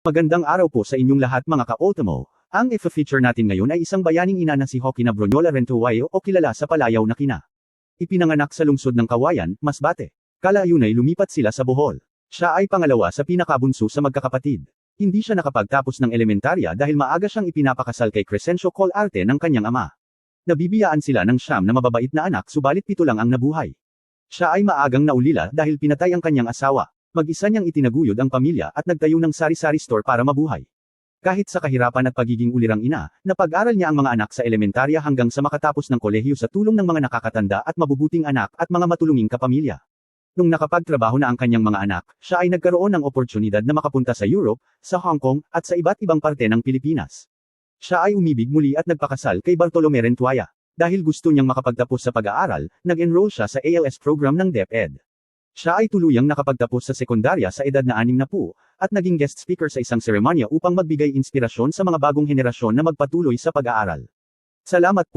Magandang araw po sa inyong lahat mga ka-Ultimo. Ang i-feature natin ngayon ay isang bayaning ina na si Joaquina Brunyola Rentuayo o kilala sa palayaw na Kina. Ipinanganak sa lungsod ng Kawayan, Masbate. Kalayuan ay lumipat sila sa Bohol. Siya ay pangalawa sa pinakabunso sa magkakapatid. Hindi siya nakapagtapos ng elementarya dahil maaga siyang ipinapakasal kay Crescencio Colarte ng kanyang ama. Nabibiyaan sila ng 9 na mababait na anak subalit 7 lang ang nabuhay. Siya ay maagang naulila dahil pinatay ang kanyang asawa. Mag-isa niyang itinaguyod ang pamilya at nagtayo ng sari-sari store para mabuhay. Kahit sa kahirapan at pagiging ulirang ina, napag-aral niya ang mga anak sa elementarya hanggang sa makatapos ng kolehiyo sa tulong ng mga nakakatanda at mabubuting anak at mga matulunging kapamilya. Nung nakapagtrabaho na ang kanyang mga anak, siya ay nagkaroon ng oportunidad na makapunta sa Europe, sa Hong Kong, at sa iba't ibang parte ng Pilipinas. Siya ay umibig muli at nagpakasal kay Bartolome Rentuaya. Dahil gusto niyang makapagtapos sa pag-aaral, nag-enroll siya sa ALS program ng DepEd. Siya ay tuluyang nakapagtapos sa sekundarya sa edad na 60, at naging guest speaker sa isang seremonya upang magbigay inspirasyon sa mga bagong henerasyon na magpatuloy sa pag-aaral. Salamat po.